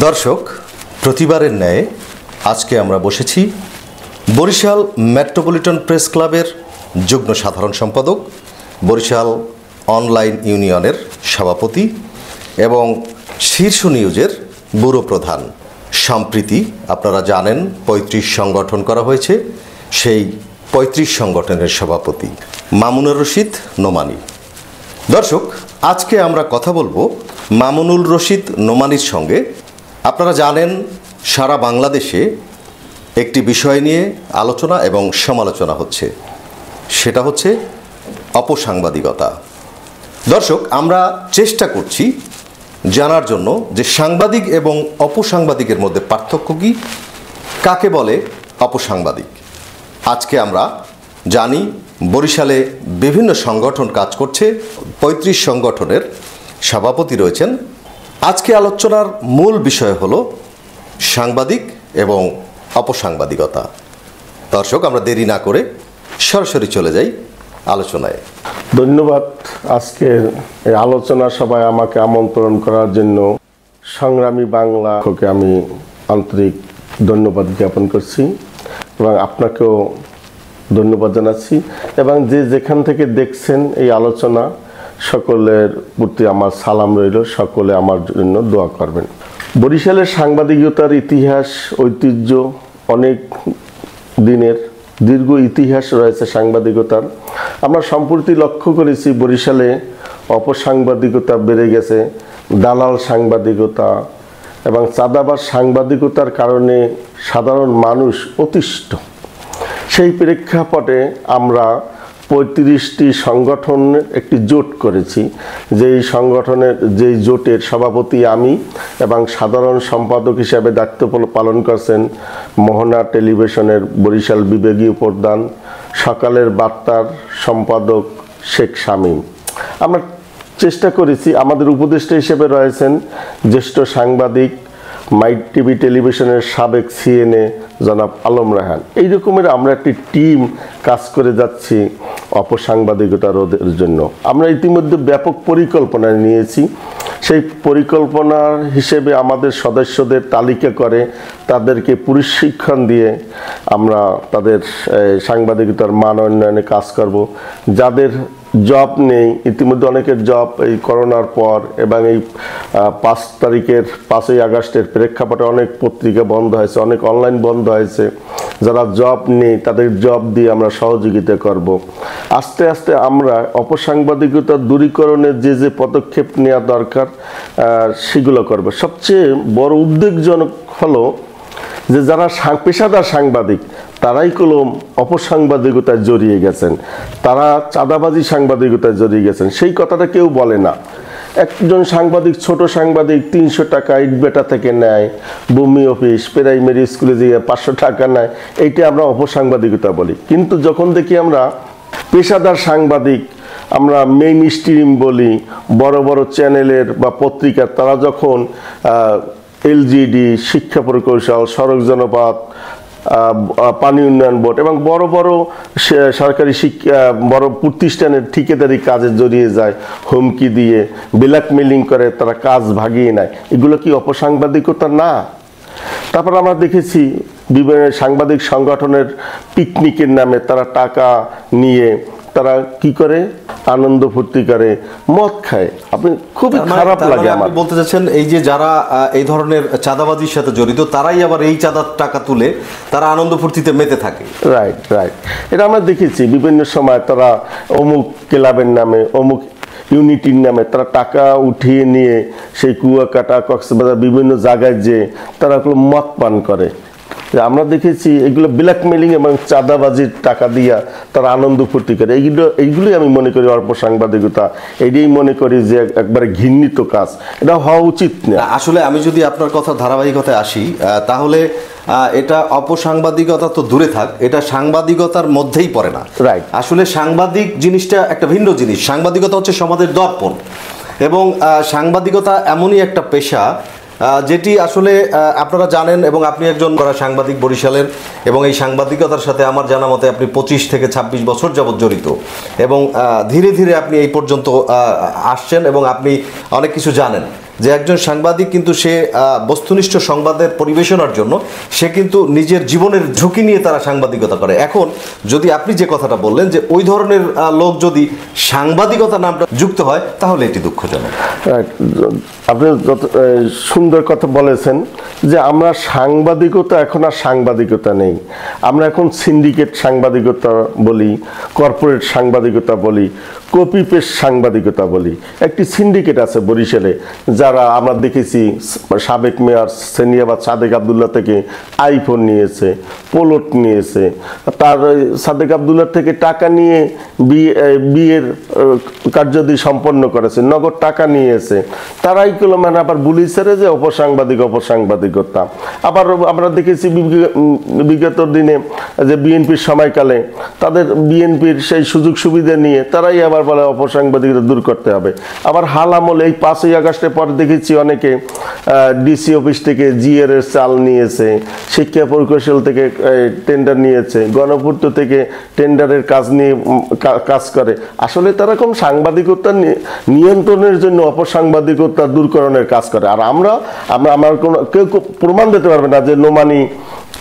দর্শক, প্রতিবারের ন্যায় আজকে আমরা বসেছি বরিশাল মেট্রোপলিটন প্রেস ক্লাবের যুগ্ম সাধারণ সম্পাদক, বরিশাল অনলাইন ইউনিয়নের সভাপতি এবং শীর্ষ নিউজের ব্যুরো প্রধান। সম্প্রতি আপনারা জানেন ৩৫ সংগঠন করা হয়েছে, সেই ৩৫ সংগঠনের সভাপতি মামুনুর রশিদ নোমানী। দর্শক, আজকে আমরা কথা বলবো মামুনুর রশিদ নোমানীর সঙ্গে। আপনারা জানেন সারা বাংলাদেশে একটি বিষয় নিয়ে আলোচনা এবং সমালোচনা হচ্ছে, সেটা হচ্ছে অপসাংবাদিকতা। দর্শক, আমরা চেষ্টা করছি জানার জন্য যে সাংবাদিক এবং অপসাংবাদিকের মধ্যে পার্থক্য কী, কাকে বলে অপসাংবাদিক। আজকে আমরা জানি বরিশালে বিভিন্ন সংগঠন কাজ করছে, ৩৫ সংগঠনের সভাপতি রয়েছেন। আজকে আলোচনার মূল বিষয় হলো সাংবাদিক এবং অপসাংবাদিকতা। দর্শক, আমরা দেরি না করে সরাসরি চলে যাই আলোচনায়। ধন্যবাদ আজকের এই আলোচনা সভায় আমাকে আমন্ত্রণ করার জন্য সংগ্রামী বাংলাকে আমি আন্তরিক ধন্যবাদ জ্ঞাপন করছি এবং আপনাকেও ধন্যবাদ জানাচ্ছি, এবং যে যেখান থেকে দেখছেন এই আলোচনা সকলের প্রতি আমার সালাম রইল। সকলে আমার জন্য দোয়া করবেন। বরিশালের সাংবাদিকতার ইতিহাস, ঐতিহ্য, অনেক দিনের দীর্ঘ ইতিহাস রয়েছে সাংবাদিকতার। আমরা সম্প্রতি লক্ষ্য করেছি বরিশালে অপসাংবাদিকতা বেড়ে গেছে, দালাল সাংবাদিকতা এবং চাঁদাবাজ সাংবাদিকতার কারণে সাধারণ মানুষ অতিষ্ঠ। সেই প্রেক্ষাপটে আমরা ৩৫টি সংগঠনের একটি জোট করেছি, যেই সংগঠনের যেই জোটের সভাপতি আমি এবং সাধারণ সম্পাদক হিসাবে দায়িত্ব পালন করছেন মোহনা টেলিভিশনের বরিশাল বিভাগীয় প্রধান, সকালের বার্তার সম্পাদক শেখ শামীম। আমরা চেষ্টা করেছি, আমাদের উপদেষ্টা হিসেবে রয়েছেন জ্যেষ্ঠ সাংবাদিক মাই টিভি টেলিভিশনের সাবেক সিএনএ জনাব আলম রায়হান। এই রকমের আমরা একটি টিম কাজ করে যাচ্ছি অপসাংবাদিকতা রোধের জন্য। আমরা ইতিমধ্যে ব্যাপক পরিকল্পনা নিয়েছি। সেই পরিকল্পনার হিসেবে আমাদের সদস্যদের তালিকা করে তাদেরকে প্রশিক্ষণ দিয়ে আমরা তাদের সাংবাদিকতার মান উন্নয়নে কাজ করব। যাদের জব নেই, ইতিমধ্যে অনেকের জব এই করোনার পর এবং এই 5 আগস্টের প্রেক্ষাপটে অনেক পত্রিকা বন্ধ হয়েছে, অনেক অনলাইন বন্ধ হয়েছে। যারা জব নেই তাদের জব দিয়ে আমরা সহযোগিতা করব। আস্তে আস্তে আমরা অপসাংবাদিকতা দূরীকরণের যে পদক্ষেপ নেওয়া দরকার সেগুলো করব। সবচেয়ে বড় উদ্বেগজনক হলো যে যারা পেশাদার সাংবাদিক তারাই কলম অপসাংবাদিকতায় জড়িয়ে গেছেন, তারা চাঁদাবাজি সাংবাদিকতায় জড়িয়ে গেছেন। সেই কথাটা কেউ বলে না। একজন সাংবাদিক, ছোট সাংবাদিক 300 টাকা ইটবেটা থেকে নেয়, ভূমি অফিস, প্রাইমারি স্কুলে গিয়ে 500 টাকা নেয়, এইটা আমরা অপসাংবাদিকতা বলি। কিন্তু যখন দেখি আমরা পেশাদার সাংবাদিক, আমরা মেইন স্ট্রিম বলি, বড় বড় চ্যানেলের বা পত্রিকার, তারা যখন এলজিডি, শিক্ষা প্রকৌশল, সড়ক জনপথ, পানি উন্নয়ন বোর্ড এবং বড় বড় সরকারি শিক্ষা বড় প্রতিষ্ঠানের ঠিকাদারি কাজে জড়িয়ে যায়, হুমকি দিয়ে ব্ল্যাকমেলিং করে তারা কাজ ভাগিয়ে নেয়, এগুলো কি অপসাংবাদিকতা না? তারপর আমরা দেখেছি বিভিন্ন সাংবাদিক সংগঠনের পিকনিকের নামে তারা টাকা নিয়ে তারা কি করে, আনন্দ ফুর্তি করে, মদ খায়। আপনি খুবই খারাপ লাগে আমার। বলতে চাচ্ছেন এই যে যারা এই ধরনের চাঁদাবাজির সাথে জড়িত তারাই আবার এই চাঁদার টাকা তুলে তারা আনন্দ ফুর্তিতে মেতে থাকে। রাইট রাইট, এটা আমরা দেখেছি বিভিন্ন সময় তারা অমুক ক্লাবের নামে, অমুক ইউনিটির নামে তারা টাকা উঠিয়ে নিয়ে সেই কুয়াকাটা, কক্সবাজার বিভিন্ন জায়গায় যে তারা মদ পান করে। আমরা দেখেছি এগুলো ব্ল্যাকমেলিং এবং চাঁদাবাজির টাকা দিয়া তারা আনন্দ ফুর্তি করে। এইগুলোই আমি মনে করি অপসাংবাদিকতা। এটাই মনে করি যে একবারে ঘৃণিত কাজ, এটা হওয়া উচিত না। আসলে আমি যদি আপনার কথা ধারাবাহিকতায় আসি, তাহলে এটা অপসাংবাদিকতা তো দূরে থাক, এটা সাংবাদিকতার মধ্যেই পড়ে না। রাইট, আসলে সাংবাদিক জিনিসটা একটা ভিন্ন জিনিস। সাংবাদিকতা হচ্ছে সমাজের দর্পণ, এবং সাংবাদিকতা এমনই একটা পেশা যেটি আসলে আপনারা জানেন, এবং আপনি একজন করা সাংবাদিক বরিশালের, এবং এই সাংবাদিকতার সাথে আমার জানা মতে আপনি 25 থেকে 26 বছর যাবৎ জড়িত, এবং ধীরে ধীরে আপনি এই পর্যন্ত আসছেন এবং আপনি অনেক কিছু জানেন। যে একজন সাংবাদিক কিন্তু সে বস্তুনিষ্ঠ সংবাদের পরিবেশনার জন্য সে কিন্তু নিজের জীবনের ঝুঁকি নিয়ে তারা সাংবাদিকতা করে। এখন যদি আপনি যে কথাটা বললেন যে ওই ধরনের লোক যদি সাংবাদিকতা নামটা যুক্ত হয় তাহলে এটি দুঃখজনক। আপনি যত সুন্দর কথা বলেছেন যে আমরা সাংবাদিকতা, এখন আর সাংবাদিকতা নেই, আমরা এখন সিন্ডিকেট সাংবাদিকতা বলি, কর্পোরেট সাংবাদিকতা বলি, কপি পেস্ট সাংবাদিকতা বলি। একটি সিন্ডিকেট আছে বরিশালে, যারা আমরা দেখেছি সাবেক মেয়র সেনিয়াবাদ সাদেক আবদুল্লাহ থেকে আইফোন নিয়েছে, পোলট নিয়েছে, তার সাদেক আবদুল্লাহ থেকে টাকা নিয়ে বিয়ের কার্যাদি সম্পন্ন করেছে, নগদ টাকা নিয়েছে। তারাই মানে আবার বলিছে যে অপসাংবাদিকতা। আবার আমরা দেখেছি বিগত দিনে যে বিএনপির সময়কালে তাদের বিএনপির সেই সুযোগ সুবিধা নিয়ে তারাই আবার বলে অপসাংবাদিকতা দূর করতে হবে। আবার হাল আমল এই 5ই আগস্টের পর দেখেছি অনেকে ডিসি অফিস থেকে জিএর চাল নিয়েছে, শিক্ষা প্রকৌশল থেকে টেন্ডার নিয়েছে, গণপূর্ত থেকে টেন্ডারের কাজ নিয়ে কাজ করে। আসলে তারা কোন সাংবাদিকতা নিয়ন্ত্রণের জন্য অপসাংবাদিকতা দূরকরণের কাজ করে। আর আমার কোনো কেউ প্রমাণ দিতে পারবে না যে নোমানি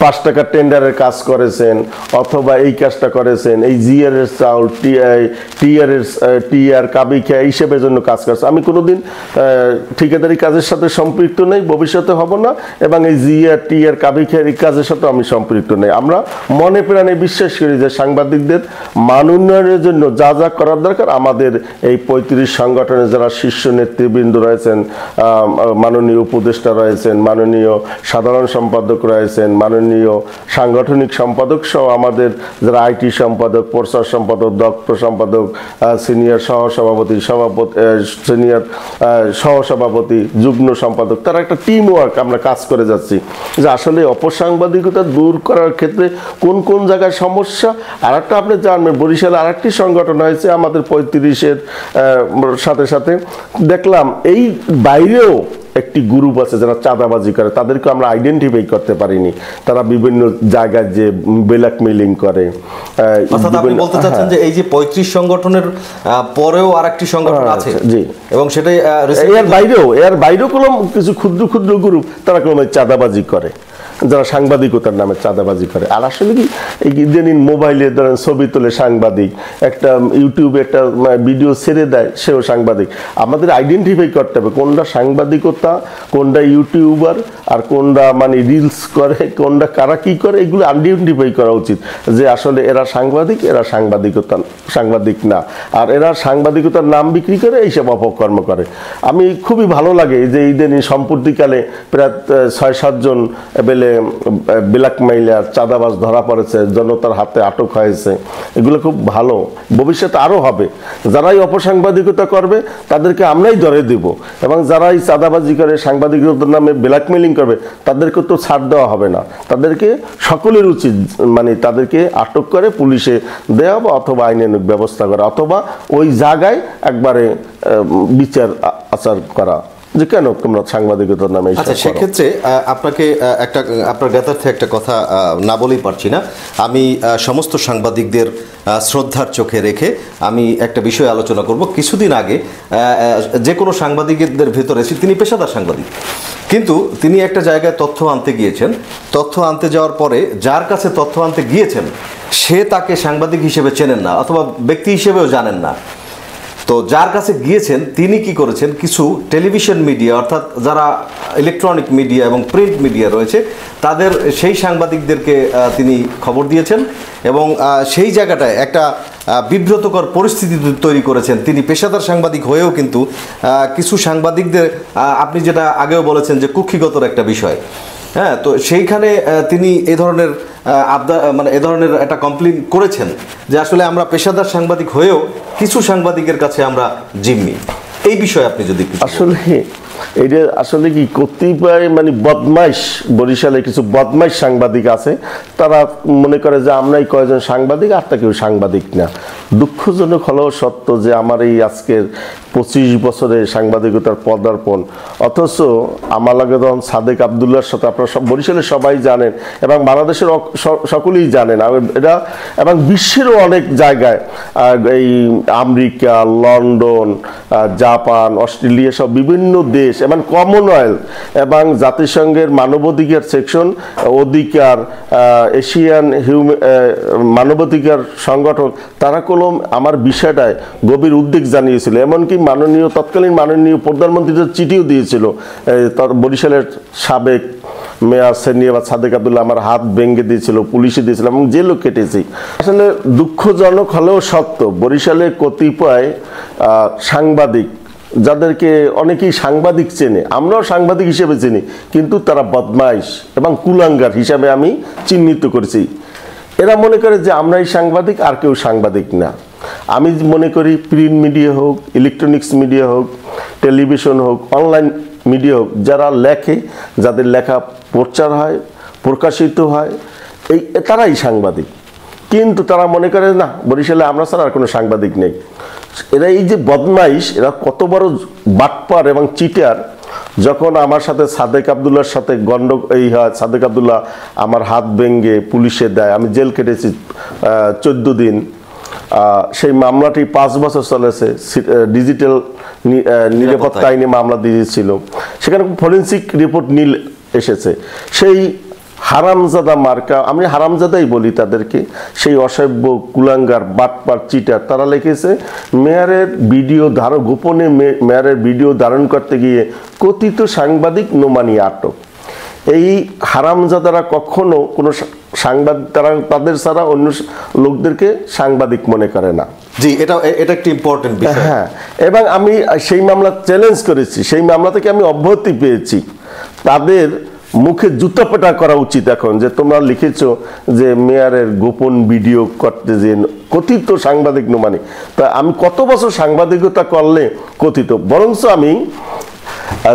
5 টাকার টেন্ডারের কাজ করেছেন অথবা এই কাজটা করেছেন, এই জিআর এর চাউল টিআর কাবিখা হিসেবের জন্য কাজ করছে। আমি কোনোদিন ঠিকাদারি কাজের সাথে সম্পৃক্ত নেই, ভবিষ্যতে হব না, এবং এই জিআর টিআর কাবিখা এই কাজের সাথে আমি সম্পৃক্ত নেই। আমরা মনে প্রাণে বিশ্বাস করি যে সাংবাদিকদের মান উন্নয়নের জন্য যা যা করার দরকার আমাদের এই 35 সংগঠনের যারা শীর্ষ নেতৃবৃন্দ রয়েছেন, মাননীয় উপদেষ্টা রয়েছেন, মাননীয় সাধারণ সম্পাদক রয়েছেন, মাননীয় সাংগঠনিক সম্পাদক সহ আমাদের যারা আইটি সম্পাদক, প্রচার সম্পাদক, দক্ষ সম্পাদক, সিনিয়র সহসভাপতি, সিনিয়র সহসভাপতি, যুগ্ম সম্পাদক, তারা একটা টিম ওয়ার্ক আমরা কাজ করে যাচ্ছি যে আসলে অপসাংবাদিকতা দূর করার ক্ষেত্রে কোন কোন জায়গায় সমস্যা। আর একটা আপনি জানবেন বরিশালে আরেকটি সংগঠন হয়েছে আমাদের 35-এর সাথে সাথে দেখলাম এই বাইরেও একটি গ্রুপ আছে যারা চাঁদাবাজি করে, তাদেরকে আমরা আইডেন্টিফাই করতে পারিনি। তারা বিভিন্ন জায়গায় যে ব্ল্যাকমেইলিং করে। আপনি বলতে চাচ্ছেন যে এই যে 35 সংগঠনের পরেও আরেকটি সংগঠন আছে, জি, এবং সেটাই এর বাইরেও কোনো কিছু ক্ষুদ্র ক্ষুদ্র গ্রুপ তারা কোনো চাঁদাবাজি করে, যারা সাংবাদিকতার নামে চাঁদাবাজি করে। আর আসলে কি এই ইদানিং মোবাইলে ধরেন ছবি তোলে সাংবাদিক, একটা ইউটিউবে একটা ভিডিও ছেড়ে দেয় সেও সাংবাদিক। আমাদের আইডেন্টিফাই করতে হবে কোনটা সাংবাদিকতা, কোনটা ইউটিউবার, আর কোনটা মানে রিলস করে, কোনটা কারা কি করে, এগুলো আইডেন্টিফাই করা উচিত যে আসলে এরা সাংবাদিক, এরা সাংবাদিক না, আর এরা সাংবাদিকতার নাম বিক্রি করে এইসব অপকর্ম করে। আমি খুবই ভালো লাগে যে ইদানিং সম্প্রতিকালে প্রায় 6-7 জন ব্ল্যাকমেইলার চাঁদাবাজ ধরা পড়েছে, জনতার হাতে আটক হয়েছে। এগুলো খুব ভালো, ভবিষ্যতে আরও হবে। যারাই অপসাংবাদিকতা করবে তাদেরকে আমরাই ধরে দিব, এবং যারাই চাঁদাবাজি করে সাংবাদিকতার নামে ব্ল্যাকমেইলিং করবে তাদেরকে তো ছাড় দেওয়া হবে না। তাদেরকে সকলের উচিত মানে তাদেরকে আটক করে পুলিশে দেওয়া অথবা আইনানুগ ব্যবস্থা করা, অথবা ওই জায়গায় একবারে বিচার আচার করা যে কেন তোমরা সাংবাদিকতার নামে। আচ্ছা, সেক্ষেত্রে আপনাকে আপনার জ্ঞাতার্থে একটা কথা না বলেই পারছি না। আমি সমস্ত সাংবাদিকদের শ্রদ্ধার চোখে রেখে আমি একটা বিষয় আলোচনা করব। কিছুদিন আগে যে কোনো সাংবাদিকদের ভেতরে তিনি পেশাদার সাংবাদিক, কিন্তু তিনি একটা জায়গায় তথ্য আনতে গিয়েছেন। তথ্য আনতে যাওয়ার পরে যার কাছে তথ্য আনতে গিয়েছেন সে তাকে সাংবাদিক হিসেবে চেনেন না অথবা ব্যক্তি হিসেবেও জানেন না। তো যার কাছে গিয়েছেন তিনি কি করেছেন, কিছু টেলিভিশন মিডিয়া অর্থাৎ যারা ইলেকট্রনিক মিডিয়া এবং প্রিন্ট মিডিয়া রয়েছে তাদের সেই সাংবাদিকদেরকে তিনি খবর দিয়েছেন, এবং সেই জায়গাটায় একটা বিব্রতকর পরিস্থিতি তৈরি করেছেন। তিনি পেশাদার সাংবাদিক হয়েও কিন্তু কিছু সাংবাদিকদের, আপনি যেটা আগেও বলেছেন যে কুক্ষিগতর একটা বিষয়, হ্যাঁ, তো সেইখানে তিনি এই ধরনের মানে এ ধরনের একটা কমপ্লেন করেছেন যে আসলে আমরা পেশাদার সাংবাদিক হয়েও কিছু সাংবাদিকের কাছে আমরা জিম্মি। এই বিষয়ে আপনি যদি আসলে এটা আসলে কি কতিপয় মানে বদমাইশ, বরিশালে কিছু বদমাইশ সাংবাদিক আছে, তারা মনে করে যে আমরাই কয়েকজন সাংবাদিক আর তা কেউ সাংবাদিক না। দুঃখজনক হলেও সত্য যে আমার এই আজকের 25 বছরে সাংবাদিকতার পদার্পণ, অথচ আমার লাগে তখন সাদেক আবদুল্লাহর সাথে আপনারা সব বরিশালের সবাই জানেন এবং বাংলাদেশের সকলেই জানেন এটা, এবং বিশ্বেরও অনেক জায়গায় এই আমেরিকা, লন্ডন, জাপান, অস্ট্রেলিয়া সব বিভিন্ন দেশ এবং কমনওয়েলথ এবং জাতিসংঘের মানবাধিকার সেকশন অধিকার, এশিয়ান মানবাধিকার সংগঠন, তারা কলম আমার বিষয়টায় গভীর উদ্বেগ জানিয়েছিল। এমনকি তৎকালীন মাননীয় প্রধানমন্ত্রীদের চিঠিও দিয়েছিল। বরিশালের সাবেক মেয়র সেনিয়াবাদ সাদেক আবদুল্লাহ আমার হাত ভেঙে দিয়েছিল, পুলিশে দিয়েছিল এবং জেলও কেটেছি। আসলে দুঃখজনক হলেও সত্য, বরিশালে কতিপয় সাংবাদিক, যাদেরকে অনেকেই সাংবাদিক চেনে, আমরাও সাংবাদিক হিসেবে চিনি, কিন্তু তারা বদমাইশ এবং কুলাঙ্গার হিসাবে আমি চিহ্নিত করেছি। এরা মনে করে যে আমরাই সাংবাদিক, আর কেউ সাংবাদিক না। আমি মনে করি প্রিন্ট মিডিয়া হোক, ইলেকট্রনিক্স মিডিয়া হোক, টেলিভিশন হোক, অনলাইন মিডিয়া হোক, যারা লেখে, যাদের লেখা প্রচার হয়, প্রকাশিত হয়, তারাই সাংবাদিক। কিন্তু তারা মনে করে না বরিশালে আমরা ছাড়া আর কোনো সাংবাদিক নেই। এরা এই যে বদমাইশ, এরা কত বড় বাটপার এবং চিটার। যখন আমার সাথে সাদেক আবদুল্লাহর সাথে এই হয়, সাদেক আবদুল্লাহ আমার হাত ভেঙে পুলিশে দেয়, আমি জেল কেটেছি 14 দিন। সেই মামলাটি 5 বছর চলেছে, ডিজিটাল নিরাপত্তা আইনে মামলা দিয়েছিল। সেখানে ফরেন্সিক রিপোর্ট নীল এসেছে। সেই হারামজাদা মার্কা, আমি হারামজাদাই বলি তাদেরকে, সেই অসভ্য কুলাঙ্গার বাটপার চিটার, তারা লিখেছে মেয়রের ভিডিও গোপনে মেয়রের ভিডিও ধারণ করতে গিয়ে কথিত সাংবাদিক নোমানি আটক। এই হারামজাদারা কখনো কোনো তাদের ছাড়া অন্য লোকদেরকে সাংবাদিক মনে করে না। জি, এটা একটা ইম্পর্টেন্ট বিষয়। হ্যাঁ, এবং আমি সেই মামলা চ্যালেঞ্জ করেছি, সেই মামলা থেকে আমি অব্যাহতি পেয়েছি। তাদের মুখে জুতা পেটা করা উচিত এখন, যে তোমরা লিখেছো যে মেয়রের গোপন ভিডিও করতে যে কথিত সাংবাদিক নোমানি। তা আমি কত বছর সাংবাদিকতা করলে কথিত, বরঞ্চ আমি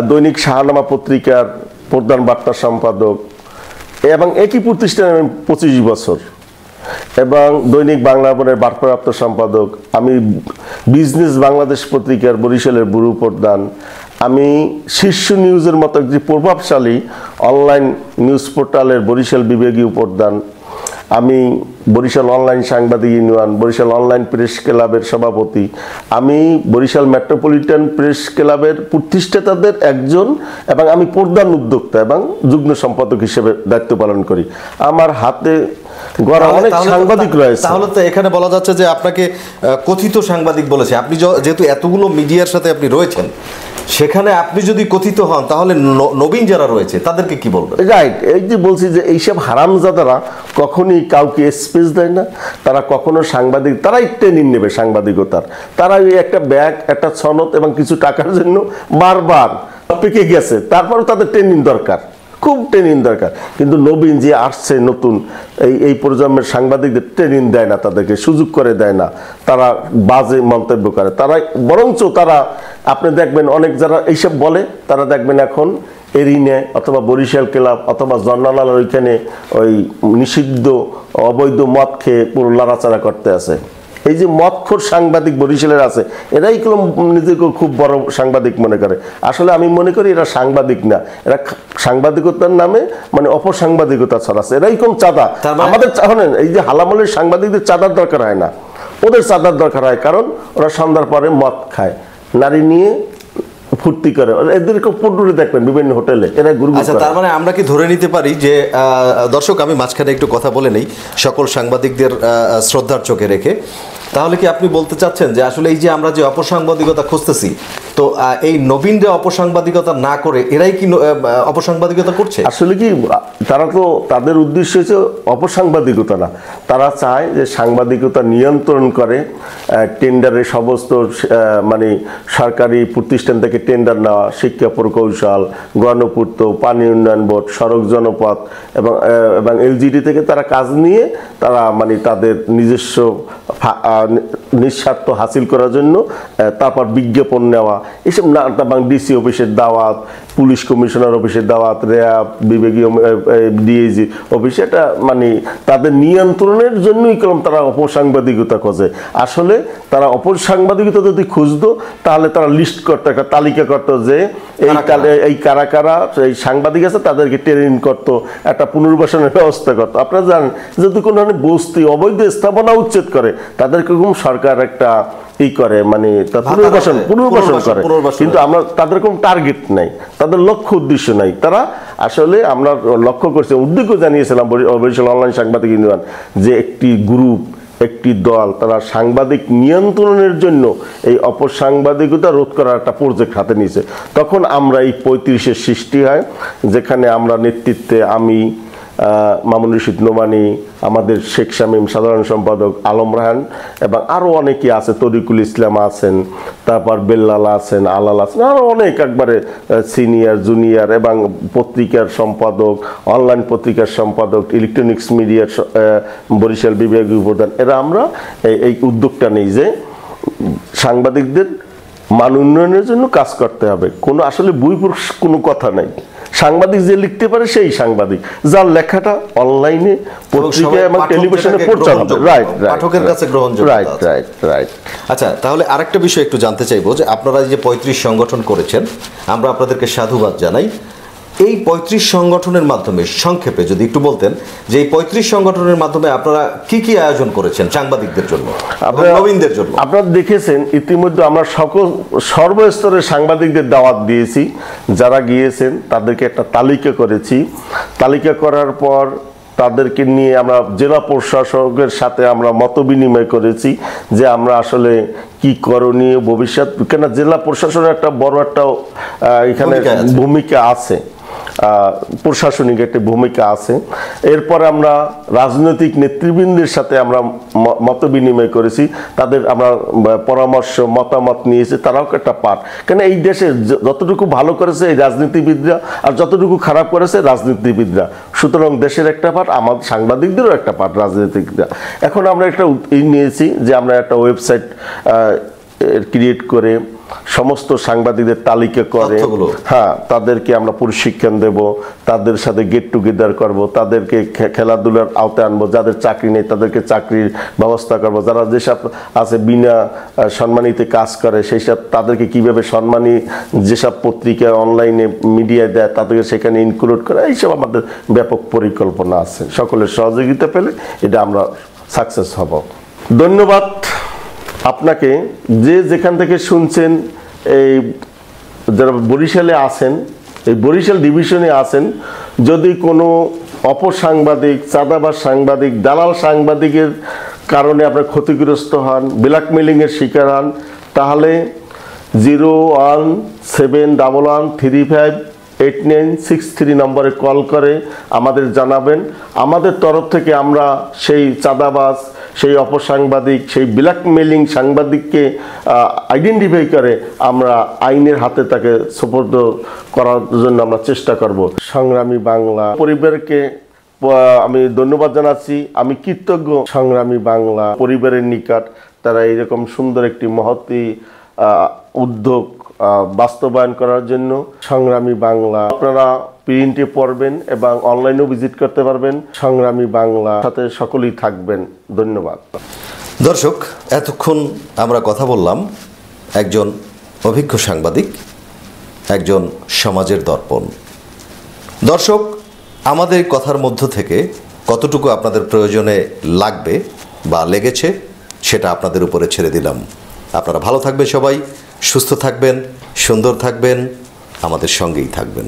দৈনিক শাহনামা পত্রিকার প্রধান বার্তা সম্পাদক এবং একই প্রতিষ্ঠানে 25 বছর, এবং দৈনিক বাংলা বনের ভারপ্রাপ্ত সম্পাদক, আমি বিজনেস বাংলাদেশ পত্রিকার বরিশালের ব্যুরো প্রধান, আমি শীর্ষ নিউজের মতো একটি প্রভাবশালী অনলাইন নিউজ পোর্টালের বরিশাল বিভাগীয় প্রধান, আমি বরিশাল অনলাইন সাংবাদিক ইউনিয়ন, বরিশাল অনলাইন প্রেস ক্লাবের সভাপতি, আমি বরিশাল মেট্রোপলিটন প্রেস ক্লাবের প্রতিষ্ঠাতাদের একজন, এবং আমি প্রধান উদ্যোক্তা এবং যুগ্ম সম্পাদক হিসেবে দায়িত্ব পালন করি। আমার হাতে গড়া অনেক সাংবাদিক রয়েছে। তাহলে তো এখানে বলা যাচ্ছে যে আপনাকে কথিত সাংবাদিক বলেছে। আপনি যেহেতু এতগুলো মিডিয়ার সাথে আপনি রয়েছেন, সেখানে আপনি যদি কথিত হন, তাহলে নবীন যারা রয়েছে তাদেরকে কি বলবেন? রাইট, এই যে বলছি যে এইসব হারামজাদারা কখনই কাউকে স্পেস দেয় না। তারা কখনো সাংবাদিক, তারাই ট্রেনিং নেবে সাংবাদিকতার। তারা এই একটা ব্যাগ, একটা সনদ এবং কিছু টাকার জন্য বারবার পেকে গেছে, তারপরে তাদের ট্রেনিং দরকার, খুব ট্রেনিং দরকার। কিন্তু নবীন যে আসছে নতুন, এই প্রজন্মের সাংবাদিকদের ট্রেনিং দেয় না, তাদেরকে সুযোগ করে দেয় না। তারা বাজে মন্তব্য করে, তারা বরঞ্চ তারা, আপনি দেখবেন অনেক যারা এইসব বলে, তারা দেখবেন এখন এরিনে অথবা বরিশাল ক্লাব অথবা জন্নালার ওইখানে ওই নিষিদ্ধ অবৈধ মদ খেয়ে পুরো লড়াচাড়া করতে আছে। এই যে মদখোর সাংবাদিক বরিশালের আছে, এরাই নিজেকে খুব বড় সাংবাদিক মনে করে। আসলে আমি মনে করি এরা সাংবাদিক না, এরা সাংবাদিকতার নামে মানে অপসাংবাদিকতা ছড়াচ্ছে। এরাই কোন চাঁদা, আমাদের এই যে হালামলের সাংবাদিকদের চাঁদার দরকার হয় না, ওদের চাঁদার দরকার হয়, কারণ ওরা সন্ধ্যার পরে মদ খায়, নারী নিয়ে ফুর্তি করে, এদেরকে পটুরে দেখবেন বিভিন্ন হোটেলে, এরা গুরু। আচ্ছা, তার মানে আমরা কি ধরে নিতে পারি যে, দর্শক আমি মাঝখানে একটু কথা বলে নেই সকল সাংবাদিকদের শ্রদ্ধার চোখে রেখে, তাহলে কি আপনি বলতে চাচ্ছেন যে আসলে এই যে আমরা যে অপসাংবাদিকতা খুঁজতেছি, তো এই নবীনরা অপসাংবাদিকতা না করে এরাই কি অপসাংবাদিকতা করছে? আসলে কি তারা তো, তাদের উদ্দেশ্য হচ্ছে অপসাংবাদিকতা না, তারা চায় যে সাংবাদিকতা নিয়ন্ত্রণ করে, টেন্ডারে সমস্ত মানে সরকারি প্রতিষ্ঠান থেকে টেন্ডার নেওয়া, শিক্ষা প্রকৌশল, গণপূর্ত, পানি উন্নয়ন বোর্ড, সড়ক জনপথ এবং এলজিডি থেকে তারা কাজ নিয়ে তারা মানে তাদের নিজস্ব নিঃস্বার্থ হাসিল করার জন্য তারপর বিজ্ঞাপন নেওয়া এসব না, ডিসি অফিসের দাওয়াত, পুলিশ কমিশনার অফিসের দাওয়াত, র্যাব, বিভাগীয় ডিএজি অফিসে, এটা মানে তাদের নিয়ন্ত্রণের জন্যই তারা অপসাংবাদিকতা খোঁজে। আসলে তারা অপসাংবাদিকতা যদি খুঁজতো তাহলে তারা লিস্ট করতো, একটা তালিকা করতো যে এই কারা কারা এই সাংবাদিক আছে, তাদেরকে ট্রেনিং করতো, একটা পুনর্বাসনের ব্যবস্থা করতো। আপনারা জানেন যদি কোনো বস্তি অবৈধ স্থাপনা উচ্ছেদ করে তাদেরকে সরকার একটা করে, মানে পুনর্বাসন করে, কিন্তু আমরা তাদের কোনো টার্গেট নাই, তাদের লক্ষ্য উদ্দেশ্য নাই। তারা আসলে আমরা লক্ষ্য করছি, উদ্যোগও জানিয়েছিলাম বরিশাল অনলাইন সাংবাদিক ইউনিয়ন, যে একটি গ্রুপ, একটি দল তারা সাংবাদিক নিয়ন্ত্রণের জন্য এই অপসাংবাদিকতা রোধ করার একটা প্রজেক্ট হাতে নিয়েছে। তখন আমরা এই 35-এর সৃষ্টি হয়, যেখানে আমরা নেতৃত্বে আমি, মামুন রশিদ নোমানি, আমাদের শেখ শামীম সাধারণ সম্পাদক, আলম রাহান এবং আরও অনেকে আছে, তরিকুল ইসলাম আছেন, তারপর বেল্লাল আছেন, আলাল আছেন, আরও অনেক একবারে সিনিয়র জুনিয়র, এবং পত্রিকার সম্পাদক, অনলাইন পত্রিকার সম্পাদক, ইলেকট্রনিক্স মিডিয়ার বরিশাল বিভাগীয় প্রধান, এরা আমরা এই উদ্যোগটা নেই যে সাংবাদিকদের মান উন্নয়নের জন্য কাজ করতে হবে। কোনো আসলে বইপুরুষ কোনো কথা নাই, সাংবাদিক যে লিখতে পারে সেই সাংবাদিক, যার লেখাটা অনলাইনে, পত্রিকায় এবং টেলিভিশনে প্রচার হবে। রাইট, পাঠকের কাছে গ্রহণযোগ্য। রাইট। আচ্ছা, তাহলে আরেকটা বিষয় একটু জানতে চাইবো যে আপনারা যে 35 সংগঠন করেছেন, আমরা আপনাদেরকে সাধুবাদ জানাই। এই 35 সংগঠনের মাধ্যমে সংক্ষেপে যদি একটু বলতেন যে এই 35 সংগঠনের মাধ্যমে আপনারা কি কি আয়োজন করেছেন সাংবাদিকদের জন্য, নবীনদের জন্য? আপনারা দেখেছেন ইতিমধ্যে আমরা সর্বস্তরের সাংবাদিকদের দাওয়াত দিয়েছি, যারা গিয়েছেন তাদেরকে একটা তালিকা করেছি। তালিকা করার পর তাদেরকে নিয়ে আমরা জেলা প্রশাসকের সাথে আমরা মত বিনিময় করেছি যে আমরা আসলে কি করণীয় ভবিষ্যৎ, কেন জেলা প্রশাসনের একটা বড় একটা এখানে ভূমিকা আছে, প্রশাসনিক একটা ভূমিকা আছে। এরপরে আমরা রাজনৈতিক নেতৃবৃন্দের সাথে আমরা মত বিনিময় করেছি, তাদের আমরা পরামর্শ মতামত নিয়েছি, তারাও একটা পার্ট। কেন এই দেশে যতটুকু ভালো করেছে এই রাজনীতিবিদরা, আর যতটুকু খারাপ করেছে রাজনীতিবিদরা, সুতরাং দেশের একটা পার্ট, আমাদের সাংবাদিকদেরও একটা পার্ট রাজনীতিকরা। এখন আমরা একটা নিয়েছি যে আমরা একটা ওয়েবসাইট ক্রিয়েট করে সমস্ত সাংবাদিকদের তালিকা করে, হ্যাঁ, তাদেরকে আমরা প্রশিক্ষণ দেব, তাদের সাথে গেট টুগেদার করব, তাদেরকে খেলাধুলার আওতায় আনবো, যাদের চাকরি নেই তাদেরকে চাকরির ব্যবস্থা করব, যারা যেসব আছে বিনা সম্মানিতে কাজ করে সেই সব তাদেরকে কীভাবে সম্মানী যেসব পত্রিকা অনলাইনে মিডিয়ায় দেয় তাদেরকে সেখানে ইনক্লুড করা, এইসব আমাদের ব্যাপক পরিকল্পনা আছে। সকলের সহযোগিতা পেলে এটা আমরা সাকসেস হব। ধন্যবাদ আপনাকে, যে যেখান থেকে শুনছেন, এই যারা বরিশালে আছেন, এই বরিশাল ডিভিশনে আছেন, যদি কোনো অপসাংবাদিক, চাঁদাবাজ সাংবাদিক, দালাল সাংবাদিকের কারণে আপনার ক্ষতিগ্রস্ত হন, ব্ল্যাকমেলিংয়ের শিকার হন, তাহলে 01711358963 নম্বরে কল করে আমাদের জানাবেন। আমাদের তরফ থেকে আমরা সেই চাঁদাবাজ, সেই অপসাংবাদিক, সেই ব্ল্যাকমেলিং সাংবাদিককে আইডেন্টিফাই করে আমরা আইনের হাতে তাকে সুপর্দ করার জন্য আমরা চেষ্টা করব। সংগ্রামী বাংলা পরিবারকে আমি ধন্যবাদ জানাচ্ছি। আমি কৃতজ্ঞ সংগ্রামী বাংলা পরিবারের নিকট, তারা এইরকম সুন্দর একটি মহতী উদ্যোগ বাস্তবায়ন করার জন্য। সংগ্রামী বাংলা আপনারা প্রিন্টে পড়বেন এবং অনলাইনেও ভিজিট করতে পারবেন। সংগ্রামী বাংলা সাথে সকলেই থাকবেন। ধন্যবাদ। দর্শক, এতক্ষণ আমরা কথা বললাম একজন অভিজ্ঞ সাংবাদিক, একজন সমাজের দর্পণ। দর্শক, আমাদের কথার মধ্য থেকে কতটুকু আপনাদের প্রয়োজনে লাগবে বা লেগেছে সেটা আপনাদের উপরে ছেড়ে দিলাম। আপনারা ভালো থাকবেন, সবাই সুস্থ থাকবেন, সুন্দর থাকবেন, আমাদের সঙ্গেই থাকবেন।